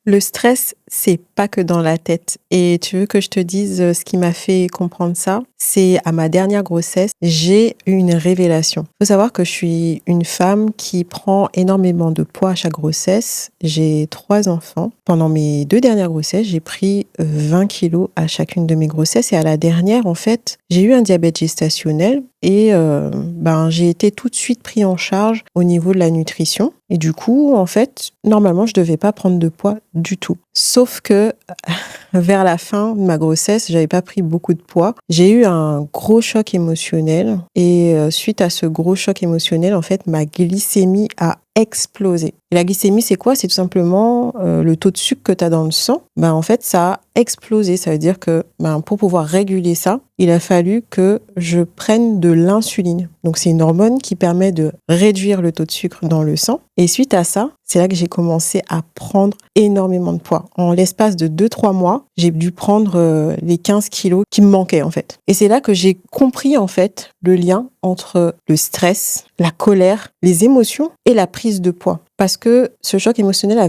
Le stress, c'est pas que dans la tête. Et tu veux que je te dise ce qui m'a fait comprendre ça? C'est à ma dernière grossesse, j'ai eu une révélation. Il faut savoir que je suis une femme qui prend énormément de poids à chaque grossesse. J'ai 3 enfants. Pendant mes 2 dernières grossesses, j'ai pris 20 kilos à chacune de mes grossesses. Et à la dernière, en fait, j'ai eu un diabète gestationnel et j'ai été tout de suite pris en charge au niveau de la nutrition. Et du coup, en fait, normalement, je devais pas prendre de poids du tout. Sauf que vers la fin de ma grossesse, j'avais pas pris beaucoup de poids. J'ai eu un gros choc émotionnel et suite à ce gros choc émotionnel, en fait, ma glycémie a explosé. Et la glycémie, c'est quoi? C'est tout simplement le taux de sucre que tu as dans le sang. En fait, ça a explosé. Ça veut dire que pour pouvoir réguler ça, il a fallu que je prenne de l'insuline. Donc, c'est une hormone qui permet de réduire le taux de sucre dans le sang. Et suite à ça, c'est là que j'ai commencé à prendre énormément de poids. En l'espace de 2-3 mois, j'ai dû prendre les 15 kilos qui me manquaient, en fait. Et c'est là que j'ai compris, en fait, le lien entre le stress, la colère, les émotions et la prise de poids. Parce que ce choc émotionnel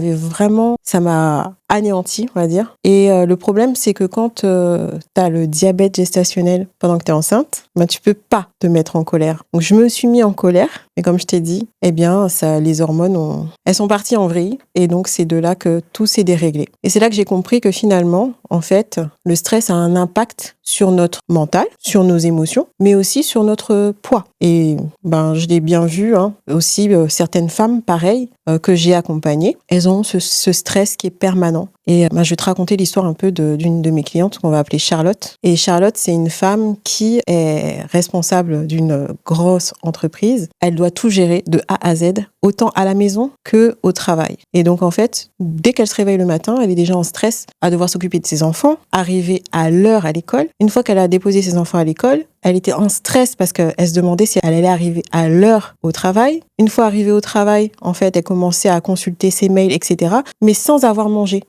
ça m'a anéanti, on va dire. Et le problème, c'est que quand tu as le diabète gestationnel pendant que tu es enceinte, tu peux pas te mettre en colère. Donc, je me suis mis en colère. Mais comme je t'ai dit, les hormones, elles sont parties en vrille. Et donc, c'est de là que tout s'est déréglé. Et c'est là que j'ai compris que finalement, en fait, le stress a un impact sur notre mental, sur nos émotions, mais aussi sur notre poids. Et je l'ai bien vu, aussi certaines femmes, pareil, que j'ai accompagnées, elles ont ce stress qui est permanent. Et je vais te raconter l'histoire un peu d'une de mes clientes qu'on va appeler Charlotte. Et Charlotte, c'est une femme qui est responsable d'une grosse entreprise. Elle doit tout gérer de A à Z, autant à la maison qu'au travail. Et donc, en fait, dès qu'elle se réveille le matin, elle est déjà en stress à devoir s'occuper de ses enfants, arriver à l'heure à l'école. Une fois qu'elle a déposé ses enfants à l'école, elle était en stress parce qu'elle se demandait si elle allait arriver à l'heure au travail. Une fois arrivée au travail, en fait, elle commençait à consulter ses mails, etc., mais sans avoir mangé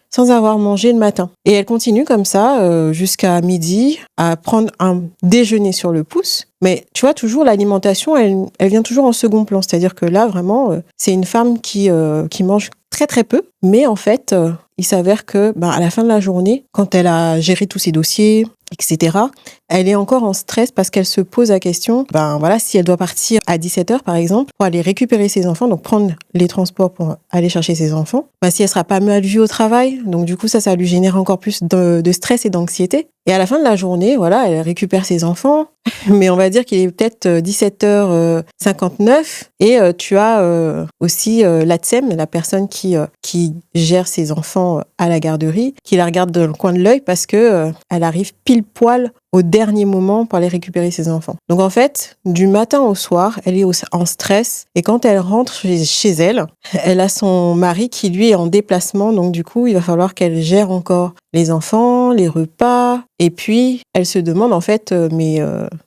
le matin. Et elle continue comme ça jusqu'à midi à prendre un déjeuner sur le pouce. Mais tu vois, toujours l'alimentation, elle vient toujours en second plan. C'est-à-dire que là, vraiment, c'est une femme qui mange très très peu. Mais en fait, il s'avère que à la fin de la journée, quand elle a géré tous ses dossiers, etc., elle est encore en stress parce qu'elle se pose la question, si elle doit partir à 17h par exemple, pour aller récupérer ses enfants, donc prendre les transports pour aller chercher ses enfants, si elle sera pas mal vue au travail, donc du coup ça lui génère encore plus de stress et d'anxiété. Et à la fin de la journée, elle récupère ses enfants, mais on va dire qu'il est peut-être 17h59 et tu as aussi l'ATSEM, la personne qui gère ses enfants à la garderie, qui la regarde dans le coin de l'œil parce que elle arrive pile poil au dernier moment pour aller récupérer ses enfants. Donc en fait, du matin au soir, elle est en stress et quand elle rentre chez elle, elle a son mari qui lui est en déplacement, donc du coup, il va falloir qu'elle gère encore les enfants, les repas, et puis elle se demande en fait,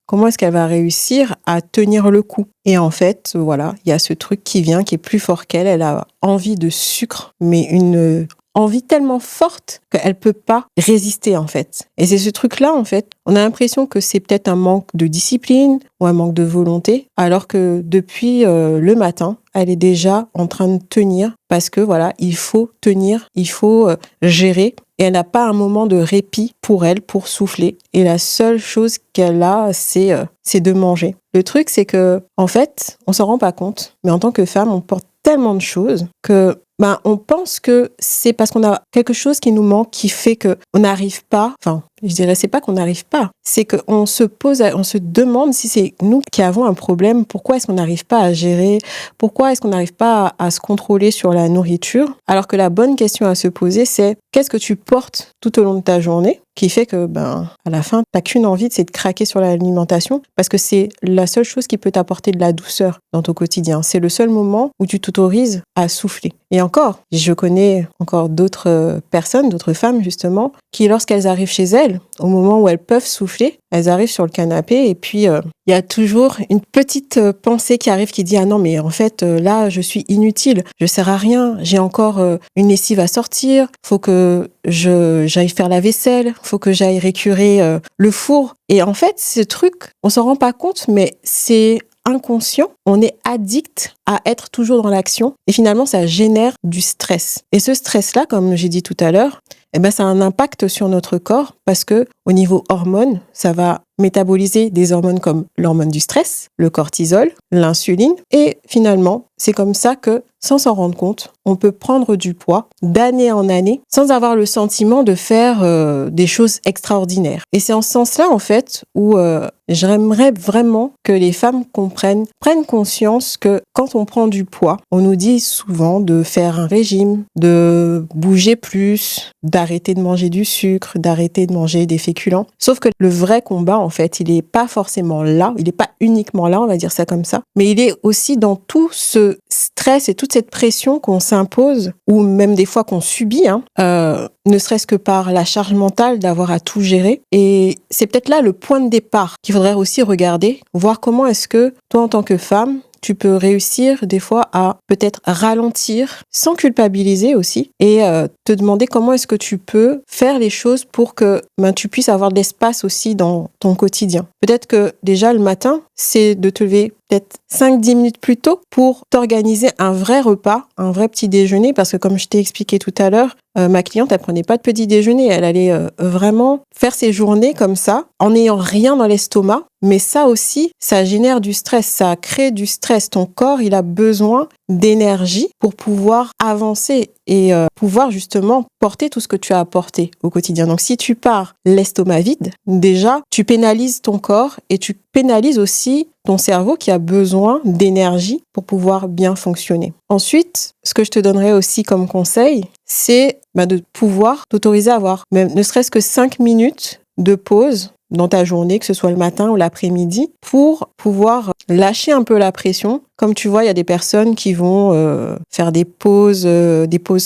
comment est-ce qu'elle va réussir à tenir le coup? Et en fait, il y a ce truc qui vient, qui est plus fort qu'elle, elle a envie de sucre, mais une envie tellement forte qu'elle peut pas résister en fait. Et c'est ce truc-là en fait, on a l'impression que c'est peut-être un manque de discipline ou un manque de volonté, alors que depuis le matin, elle est déjà en train de tenir parce que il faut tenir, il faut gérer. Et elle n'a pas un moment de répit pour elle, pour souffler. Et la seule chose qu'elle a, c'est de manger. Le truc, c'est que, en fait, on s'en rend pas compte. Mais en tant que femme, on porte tellement de choses que on pense que c'est parce qu'on a quelque chose qui nous manque, qui fait que on n'arrive pas. Enfin, je dirais, c'est pas qu'on n'arrive pas. C'est qu'on se on se demande si c'est nous qui avons un problème. Pourquoi est-ce qu'on n'arrive pas à gérer? Pourquoi est-ce qu'on n'arrive pas à se contrôler sur la nourriture? Alors que la bonne question à se poser, c'est qu'est-ce que tu portes tout au long de ta journée qui fait que, à la fin, t'as qu'une envie, c'est de craquer sur l'alimentation parce que c'est la seule chose qui peut t'apporter de la douceur dans ton quotidien. C'est le seul moment où tu t'autorises à souffler. Et encore, je connais encore d'autres personnes, d'autres femmes, justement, qui, lorsqu'elles arrivent chez elles, au moment où elles peuvent souffler, elles arrivent sur le canapé et puis il y a toujours une petite pensée qui arrive qui dit « Ah non, mais en fait, là, je suis inutile, je sers à rien, j'ai encore une lessive à sortir, faut que j'aille faire la vaisselle, faut que j'aille récurer le four. » Et en fait, ce truc, on s'en rend pas compte, mais c'est inconscient. On est addict à être toujours dans l'action et finalement ça génère du stress. Et ce stress-là, comme j'ai dit tout à l'heure, ça a un impact sur notre corps parce que au niveau hormones, ça va métaboliser des hormones comme l'hormone du stress, le cortisol, l'insuline et finalement, c'est comme ça que sans s'en rendre compte, on peut prendre du poids d'année en année sans avoir le sentiment de faire des choses extraordinaires. Et c'est en ce sens-là, en fait, où j'aimerais vraiment que les femmes prennent conscience que quand on prend du poids, on nous dit souvent de faire un régime, de bouger plus, d'arrêter de manger du sucre, d'arrêter de manger des féculents. Sauf que le vrai combat, en fait, il n'est pas forcément là, il n'est pas uniquement là, on va dire ça comme ça, mais il est aussi dans tout ce stress et toute cette pression qu'on s'impose, ou même des fois qu'on subit, ne serait-ce que par la charge mentale d'avoir à tout gérer. Et c'est peut-être là le point de départ qu'il faudrait aussi regarder, voir comment est-ce que toi, en tant que femme, tu peux réussir des fois à peut-être ralentir sans culpabiliser aussi et te demander comment est-ce que tu peux faire les choses pour que tu puisses avoir de l'espace aussi dans ton quotidien. Peut-être que déjà le matin, c'est de te lever peut-être 5-10 minutes plus tôt pour t'organiser un vrai repas, un vrai petit déjeuner parce que comme je t'ai expliqué tout à l'heure, ma cliente, elle prenait pas de petit déjeuner, elle allait vraiment faire ses journées comme ça, en n'ayant rien dans l'estomac. Mais ça aussi, ça génère du stress, ça crée du stress. Ton corps, il a besoin d'énergie pour pouvoir avancer et pouvoir justement porter tout ce que tu as apporté au quotidien. Donc si tu pars l'estomac vide, déjà, tu pénalises ton corps et tu pénalises aussi ton cerveau qui a besoin d'énergie pour pouvoir bien fonctionner. Ensuite, ce que je te donnerais aussi comme conseil, c'est de pouvoir t'autoriser à avoir même ne serait-ce que 5 minutes de pause dans ta journée, que ce soit le matin ou l'après-midi, pour pouvoir lâcher un peu la pression. Comme tu vois, il y a des personnes qui vont faire des pauses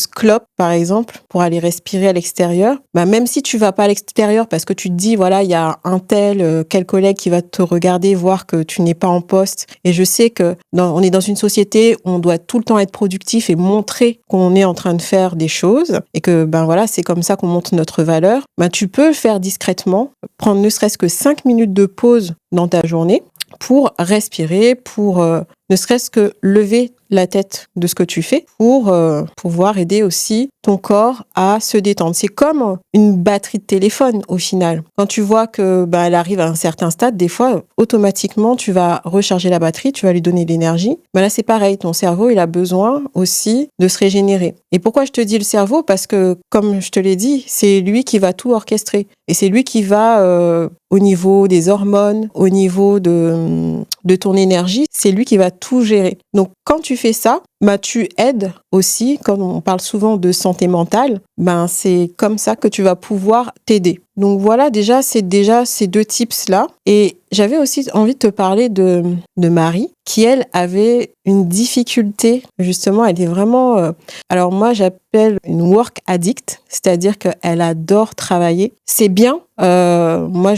clopes, par exemple, pour aller respirer à l'extérieur. Même si tu vas pas à l'extérieur parce que tu te dis, voilà, il y a un quel collègue qui va te regarder, voir que tu n'es pas en poste. Et je sais que on est dans une société où on doit tout le temps être productif et montrer qu'on est en train de faire des choses et que, c'est comme ça qu'on montre notre valeur. Tu peux le faire discrètement, prendre ne serait-ce que 5 minutes de pause dans ta journée pour respirer, pour ne serait-ce que lever la tête de ce que tu fais pour pouvoir aider aussi ton corps à se détendre. C'est comme une batterie de téléphone au final. Quand tu vois que elle arrive à un certain stade, des fois, automatiquement, tu vas recharger la batterie, tu vas lui donner de l'énergie. Là, c'est pareil. Ton cerveau, il a besoin aussi de se régénérer. Et pourquoi je te dis le cerveau? Parce que, comme je te l'ai dit, c'est lui qui va tout orchestrer. Et c'est lui qui va, au niveau des hormones, au niveau de ton énergie, c'est lui qui va tout gérer. Donc, quand tu fais ça, tu aides aussi, comme on parle souvent de santé mentale, c'est comme ça que tu vas pouvoir t'aider. Donc voilà, c'est déjà ces 2 tips-là. Et j'avais aussi envie de te parler de Marie, qui, elle, avait une difficulté, justement, elle est vraiment... alors moi, j'appelle une work addict, c'est-à-dire qu'elle adore travailler. C'est bien. Moi,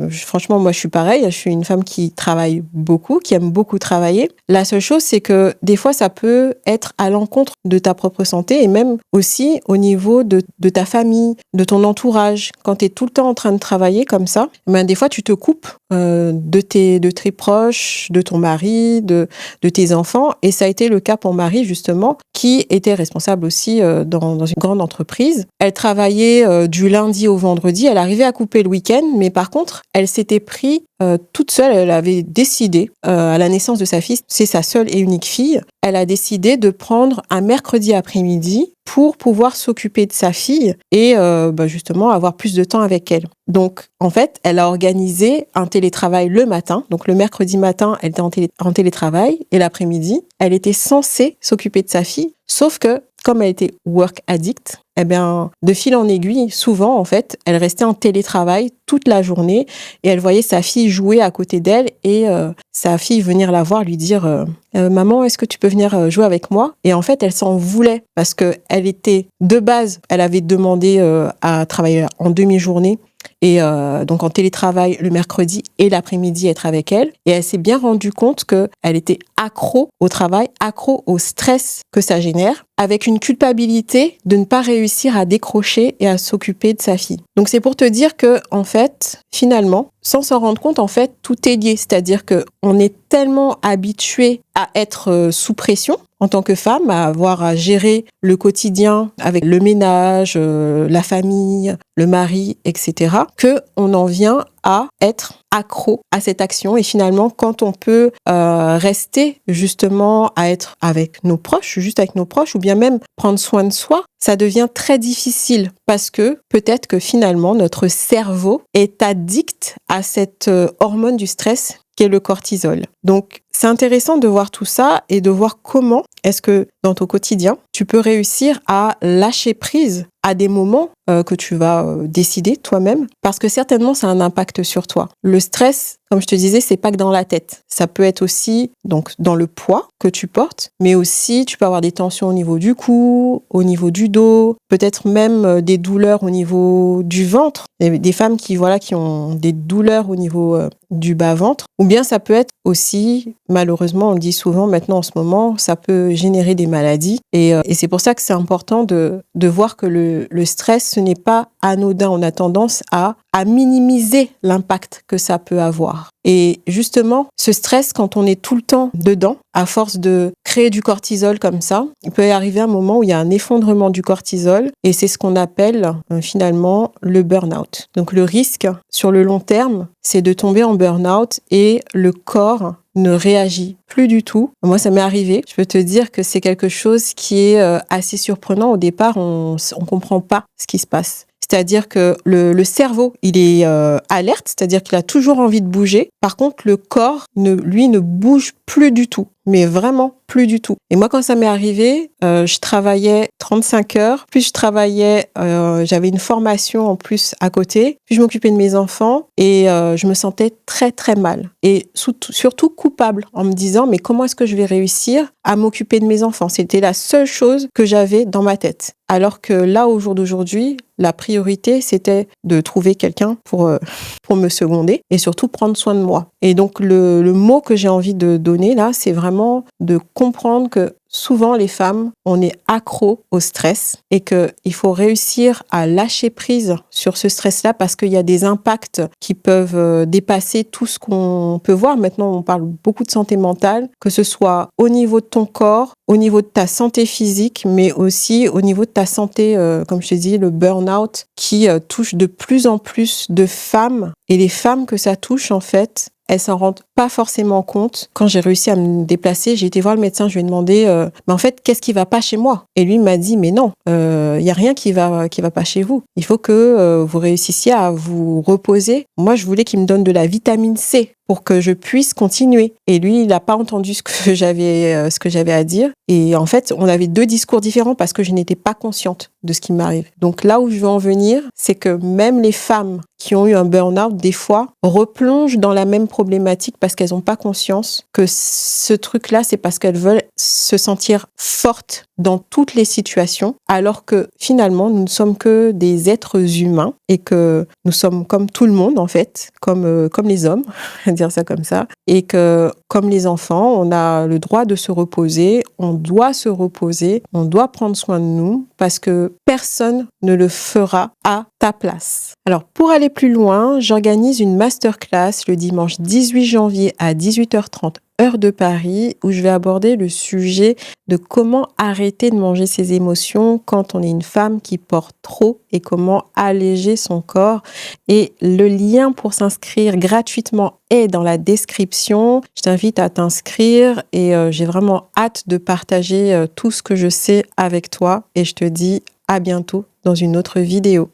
franchement, moi, je suis pareil. Je suis une femme qui travaille beaucoup, qui aime beaucoup travailler. La seule chose, c'est que des fois, ça peut être à l'encontre de ta propre santé et même aussi au niveau de ta famille, de ton entourage. Quand tu es tout le temps en train de travailler comme ça, des fois, tu te coupes de tes proches, de ton mari, de tes enfants. Et ça a été le cas pour Marie, justement, qui était responsable aussi dans une grande entreprise. Elle travaillait du lundi au vendredi. Elle arrivait à couper le week-end, mais par contre, elle s'était pris toute seule. Elle avait décidé, à la naissance de sa fille, c'est sa seule et unique fille, elle a décidé de prendre un mercredi après-midi pour pouvoir s'occuper de sa fille et justement avoir plus de temps avec elle. Donc, en fait, elle a organisé un télétravail le matin. Donc, le mercredi matin, elle était en télétravail et l'après-midi, elle était censée s'occuper de sa fille. Sauf que, comme elle était work addict, de fil en aiguille, souvent, en fait, elle restait en télétravail toute la journée et elle voyait sa fille jouer à côté d'elle et sa fille venir la voir, lui dire maman, est-ce que tu peux venir jouer avec moi? Et en fait, elle s'en voulait parce que elle était, de base, elle avait demandé à travailler en demi-journée et donc en télétravail le mercredi et l'après-midi être avec elle. Et elle s'est bien rendue compte qu'elle était accro au travail, accro au stress que ça génère, avec une culpabilité de ne pas réussir à décrocher et à s'occuper de sa fille. Donc c'est pour te dire que, en fait, finalement, sans s'en rendre compte, en fait, tout est lié. C'est-à-dire que on est tellement habitué à être sous pression en tant que femme, à avoir à gérer le quotidien avec le ménage, la famille, le mari, etc., que on en vient à être accro à cette action. Et finalement, quand on peut rester justement à être avec nos proches, juste avec nos proches, ou bien même prendre soin de soi, ça devient très difficile parce que peut-être que finalement notre cerveau est addict à cette hormone du stress qui est le cortisol. Donc, c'est intéressant de voir tout ça et de voir comment est-ce que dans ton quotidien, tu peux réussir à lâcher prise à des moments que tu vas décider toi-même, parce que certainement ça a un impact sur toi. Le stress, comme je te disais, c'est pas que dans la tête. Ça peut être aussi donc dans le poids que tu portes, mais aussi tu peux avoir des tensions au niveau du cou, au niveau du dos, peut-être même des douleurs au niveau du ventre. Il y a des femmes qui ont des douleurs au niveau du bas-ventre, ou bien ça peut être aussi, malheureusement, on le dit souvent maintenant en ce moment, ça peut générer des maladies. Et c'est pour ça que c'est important de voir que le stress, ce n'est pas anodin. On a tendance à minimiser l'impact que ça peut avoir. Et justement, ce stress, quand on est tout le temps dedans, à force de créer du cortisol comme ça, il peut y arriver un moment où il y a un effondrement du cortisol et c'est ce qu'on appelle finalement le burn-out. Donc le risque sur le long terme, c'est de tomber en burn-out et le corps ne réagit plus du tout. Moi, ça m'est arrivé. Je peux te dire que c'est quelque chose qui est assez surprenant. Au départ, on comprend pas ce qui se passe. C'est-à-dire que le cerveau, il est alerte, c'est-à-dire qu'il a toujours envie de bouger. Par contre, le corps, lui, ne bouge plus du tout. Mais vraiment plus du tout. Et moi, quand ça m'est arrivé, je travaillais 35 heures, puis je travaillais, j'avais une formation en plus à côté, puis je m'occupais de mes enfants et je me sentais très très mal. Et surtout coupable en me disant, mais comment est-ce que je vais réussir à m'occuper de mes enfants? C'était la seule chose que j'avais dans ma tête. Alors que là, au jour d'aujourd'hui, la priorité, c'était de trouver quelqu'un pour me seconder et surtout prendre soin de moi. Et donc, le mot que j'ai envie de donner là, c'est vraiment de comprendre que souvent, les femmes, on est accro au stress et qu'il faut réussir à lâcher prise sur ce stress-là parce qu'il y a des impacts qui peuvent dépasser tout ce qu'on peut voir. Maintenant, on parle beaucoup de santé mentale, que ce soit au niveau de ton corps, au niveau de ta santé physique, mais aussi au niveau de ta santé, comme je te dis, le burn-out qui touche de plus en plus de femmes. Et les femmes que ça touche, en fait, elles s'en rendent pas forcément compte. Quand j'ai réussi à me déplacer, j'ai été voir le médecin, je lui ai demandé mais en fait, qu'est-ce qui va pas chez moi? Et lui m'a dit mais non, y a rien qui va pas chez vous. Il faut que vous réussissiez à vous reposer. Moi, je voulais qu'il me donne de la vitamine C pour que je puisse continuer. Et lui, il n'a pas entendu ce que j'avais à dire. Et en fait, on avait deux discours différents parce que je n'étais pas consciente de ce qui m'arrive. Donc là où je veux en venir, c'est que même les femmes qui ont eu un burn-out, des fois, replongent dans la même problématique parce qu'elles n'ont pas conscience que ce truc-là, c'est parce qu'elles veulent se sentir fortes dans toutes les situations, alors que finalement, nous ne sommes que des êtres humains et que nous sommes comme tout le monde, en fait, comme les hommes, on va dire ça comme ça, et que comme les enfants, on a le droit de se reposer, on doit se reposer, on doit prendre soin de nous parce que personne ne le fera à ta place. Alors, pour aller plus loin, j'organise une masterclass le dimanche 18 janvier à 18h30 heure de Paris, où je vais aborder le sujet de comment arrêter de manger ses émotions quand on est une femme qui porte trop et comment alléger son corps. Et le lien pour s'inscrire gratuitement est dans la description. Je t'invite à t'inscrire et j'ai vraiment hâte de partager tout ce que je sais avec toi et je te dis à bientôt dans une autre vidéo.